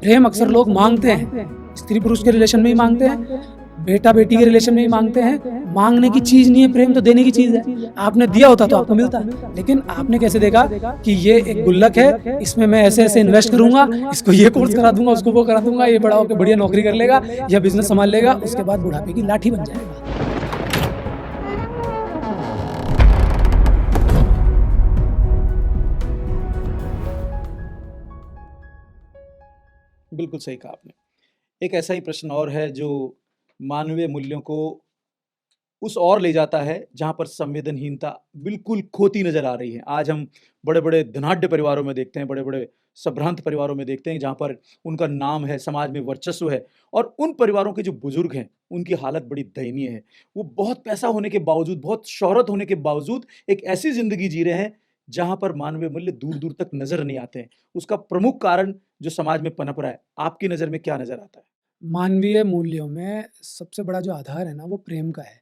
प्रेम अक्सर लोग मांगते हैं, स्त्री पुरुष के रिलेशन में ही मांगते हैं, बेटा बेटी के रिलेशन में ही मांगते हैं। मांगने की चीज नहीं है प्रेम, तो देने की चीज है। आपने दिया होता तो आपको मिलता, लेकिन आपने कैसे देखा कि ये एक गुल्लक है, इसमें मैं ऐसे ऐसे इन्वेस्ट करूंगा, इसको ये कोर्स करा दूंगा, उसको वो करा दूंगा, ये बड़ा होकर बढ़िया नौकरी कर लेगा या बिजनेस संभाल लेगा, उसके बाद बुढ़ापे की लाठी बन जाएगा। बिल्कुल सही कहा आपने। एक ऐसा ही प्रश्न और है जो मानवीय मूल्यों को उस ओर ले जाता है जहाँ पर संवेदनहीनता बिल्कुल खोती नज़र आ रही है। आज हम बड़े-बड़े धनाढ्य परिवारों में देखते हैं, बड़े-बड़े संभ्रांत परिवारों में देखते हैं जहाँ पर उनका नाम है, समाज में वर्चस्व है और उन परिवारों के जो बुजुर्ग हैं, उनकी हालत बड़ी दयनीय है। वो बहुत पैसा होने के बावजूद, बहुत शोहरत होने के बावजूद एक ऐसी ज़िंदगी जी रहे हैं जहाँ पर मानवीय मूल्य दूर-दूर तक नज़र नहीं आते हैं। उसका प्रमुख कारण जो समाज में पनप रहा है, आपकी नज़र में क्या नज़र आता है? मानवीय मूल्यों में सबसे बड़ा जो आधार है ना, वो प्रेम का है।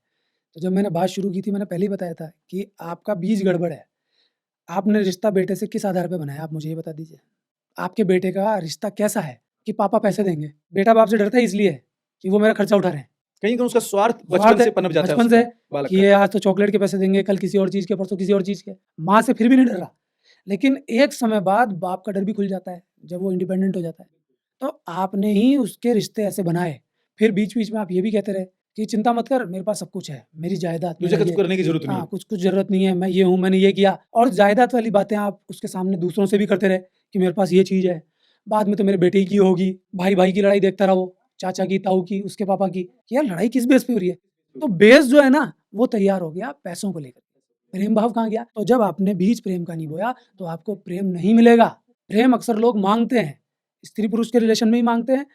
तो जब मैंने बात शुरू की थी, मैंने पहले ही बताया था कि आपका बीज गड़बड़ है। आपने रिश्ता बेटे से किस आधार पे बनाया, आप मुझे ये बता दीजिए। आपके बेटे का रिश्ता कैसा है कि पापा पैसे देंगे? बेटा बाप से डरता है इसलिए कि वो मेरा खर्चा उठा रहे हैं। कहीं उसका स्वार्थ बचपन स्वार्थ से है, पनप जाता है बचपन से उसका, बालक कि का। ये आज तो चॉकलेट के पैसे देंगे, कल किसी और चीज़ के, परसों किसी और चीज़ के। माँ से फिर भी नहीं डर रहा। लेकिन एक समय बाद बाप का डर भी खुल जाता है, जब वो इंडिपेंडेंट हो जाता है। तो आपने ही उसके रिश्ते ऐसे बनाए। फिर बीच-बीच में आप ये भी कहते रहे कि चिंता मत कर, मेरे पास सब कुछ है, मेरी जायदाद, तुझे मेरा कुछ ये, करने की ज़रूरत नहीं हाँ, है। कुछ ज़रूरत नहीं है, मैं ये हूँ, मैंने ये किया। और जायदाद वाली बातें आप उसके सामने दूसरों से भी करते रहे कि मेरे पास ये चीज़ है, बाद में तो मेरे बेटे की होगी। भाई-भाई की लड़ाई देखता रहा वो, चाचा की, ताऊ की, उसके पापा की। यार लड़ाई किस बेस पे हो रही है? तो बेस जो है ना, वो तैयार हो गया पैसों को लेकर। प्रेम भाव कहाँ गया? तो जब आपने बीज प्रेम का नहीं बोया, तो आपको प्रेम नहीं मिलेगा। प्रेम अक्सर लोग माँगते हैं, स्त्री पुरुष के रिलेशन में ही माँगते हैं,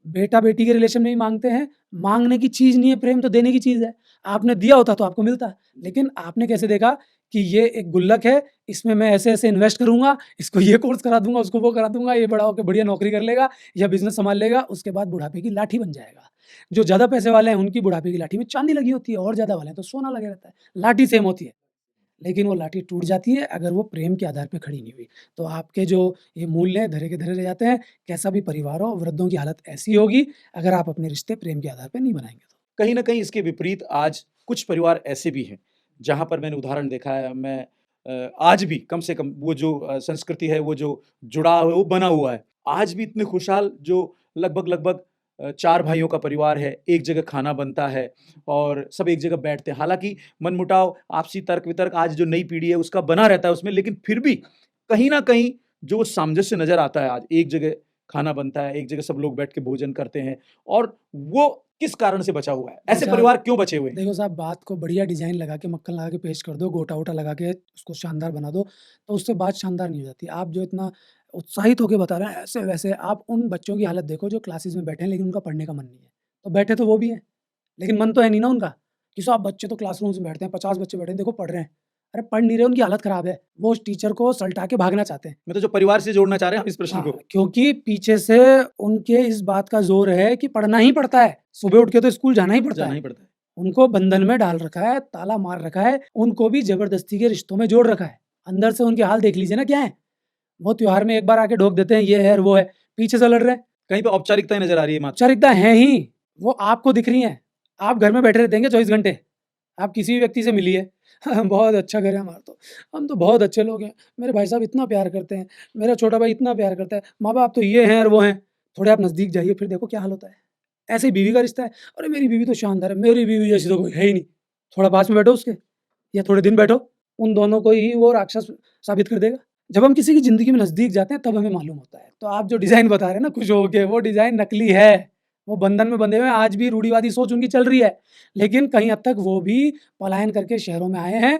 बेटा बेटी के रिलेशन में ही माँगते हैं। माँगने की चीज़ नहीं है प्रेम, तो देने की चीज़ है। आपने दिया होता तो आपको मिलता, लेकिन आपने कैसे देखा कि ये एक गुल्लक है, इसमें मैं ऐसे ऐसे इन्वेस्ट करूंगा, इसको ये कोर्स करा दूंगा, उसको वो करा दूंगा, ये बड़ा होकर बढ़िया नौकरी कर लेगा या बिजनेस संभाल लेगा, उसके बाद बुढ़ापे की लाठी बन जाएगा। जो ज़्यादा पैसे वाले हैं उनकी बुढ़ापे की लाठी में चांदी लगी होती है, और ज़्यादा वाले हैं तो सोना लगे रहता है। लाठी सेम होती है, लेकिन वो लाठी टूट जाती है अगर वो प्रेम के आधार पे खड़ी नहीं हुई। तो आपके जो ये मूल्य हैं धरे के धरे रह जाते हैं। कैसा भी परिवार हो, वृद्धों की हालत ऐसी होगी अगर आप अपने रिश्ते प्रेम के आधार पे नहीं बनाएँगे तो। कहीं न कहीं इसके विपरीत आज कुछ परिवार ऐसे भी हैं, जहाँ पर मैंने उदाहरण देखा है। मैं आज भी कम से कम वो जो संस्कृति है, वो जो जुड़ाव है, वो बना हुआ है। आज भी इतने खुशहाल जो लगभग-लगभग 4 भाइयों का परिवार है, एक जगह खाना बनता है और सब एक जगह बैठते हैं। हालाँकि मनमुटाव, आपसी तर्क-वितर्क आज जो नई पीढ़ी है उसका बना रहता है उसमें, लेकिन फिर भी कहीं न कहीं जो सामंजस्य नज़र आता है आज, एक जगह खाना बनता है, एक जगह सब लोग बैठ के भोजन करते हैं और वो किस कारण से बचा हुआ है? ऐसे अच्छा, परिवार क्यों बचे हुए हैं? देखो साहब, बात को बढ़िया डिज़ाइन लगा के, मक्खन लगा के पेश कर दो, गोटा-वोटा लगा के उसको शानदार बना दो, तो उससे बात शानदार नहीं हो जाती। आप जो इतना उत्साहित होके बता रहे हैं ऐसे-वैसे, आप उन बच्चों की हालत देखो जो क्लासेस में बैठे हैं लेकिन उनका पढ़ने का मन नहीं है। तो बैठे तो वो भी हैं, लेकिन मन तो है नहीं ना उनका, कि साहब बच्चे तो क्लासरूम्स में बैठते हैं, 50 बच्चे बैठे हैं, देखो पढ़ रहे हैं। अरे पढ़ नहीं रहे, उनकी हालत खराब है। वो उस टीचर को सलटा के भागना चाहते हैं। मतलब जो परिवार से जोड़ना चाह रहे हैं हम इस प्रश्न हाँ, को। क्योंकि पीछे से उनके इस बात का ज़ोर है कि पढ़ना ही पड़ता है, सुबह उठ के तो स्कूल जाना ही पड़ता जाना है। ही पड़ता है। उनको बंधन में डाल रखा है, ताला मार रखा है, उनको भी ज़बरदस्ती के रिश्तों में जोड़ रखा है। अंदर से उनके हाल देख लीजिए ना क्या है। वो त्योहार में एक बार आके ठोक देते हैं, ये है और वो है, पीछे से लड़ रहे हैं। कहीं पे औपचारिकताएँ नज़र आ रही है मात्र। औपचारिकता है ही, वो आपको दिख रही हैं। आप घर में बैठे रहते हैं 24 घंटे, आप किसी भी व्यक्ति से मिलिए, बहुत अच्छा घर है हमारा तो, हम तो बहुत अच्छे लोग हैं, मेरे भाई साहब इतना प्यार करते हैं, मेरा छोटा भाई इतना प्यार करता है, माँ-बाप तो ये हैं और वो हैं। थोड़े आप नज़दीक जाइए फिर देखो क्या हाल होता है। ऐसे ही बीवी का रिश्ता है, अरे मेरी बीवी तो शानदार है, मेरी बीवी जैसी तो कोई है ही नहीं। थोड़ा पास में बैठो उसके या थोड़े दिन बैठो, उन दोनों को ही वो राक्षस साबित कर देगा। जब हम किसी की ज़िंदगी में नज़दीक जाते हैं तब हमें मालूम होता है। तो आप जो डिज़ाइन बता रहे हैं ना खुश होके, वो डिज़ाइन नकली है। वो बंधन में बंधे हुए हैं, आज भी रूढ़िवादी सोच उनकी चल रही है। लेकिन कहीं हद तक वो भी पलायन करके शहरों में आए हैं,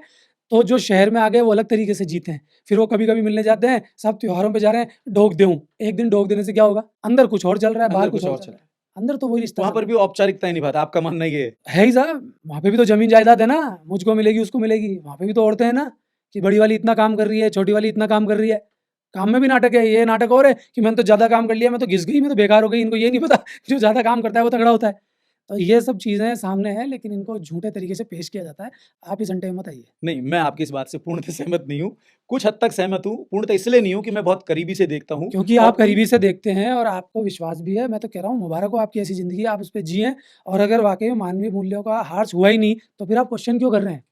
तो जो शहर में आ गए वो अलग तरीके से जीते हैं। फिर वो कभी-कभी मिलने जाते हैं, सब त्योहारों पे जा रहे हैं, डोक दूँ। एक दिन डोक देने से क्या होगा? अंदर कुछ और चल रहा है, बाहर अंदर कुछ और चल चल रहा रहा है। अंदर तो वही रिश्ता वहाँ चल पर रहा भी औपचारिकताएँ निभाता है, आपका मानना ये है? है ही साहब, वहाँ पे भी तो ज़मीन जायदाद है ना, मुझको मिलेगी, उसको मिलेगी। वहाँ पे भी तो औरतें हैं ना, कि बड़ी वाली इतना काम कर रही है, छोटी वाली इतना काम कर रही है। काम में भी नाटक है, ये नाटक और है कि मैंने तो ज़्यादा काम कर लिया, मैं तो घिस गई, मैं तो बेकार हो गई। इनको ये नहीं पता जो ज़्यादा काम करता है वो तगड़ा होता है। तो ये सब चीज़ें सामने हैं, लेकिन इनको झूठे तरीके से पेश किया जाता है। आप इस अंटे में मत आइए। नहीं, मैं आपकी इस बात से पूर्णतः सहमत नहीं हूँ। कुछ हद तक सहमत हूँ, पूर्णतः इसलिए नहीं हूँ कि मैं बहुत करीबी से देखता हूँ क्योंकि और आप करीबी से देखते हैं और आपको विश्वास भी है। मैं तो कह रहा हूँ मुबारक हो आपकी ऐसी ज़िंदगी, आप उस पे जिएँ और अगर वाक़ई में मानवीय मूल्यों का हार्स हुआ ही नहीं, तो फिर आप क्वेश्चन क्यों कर रहे हैं?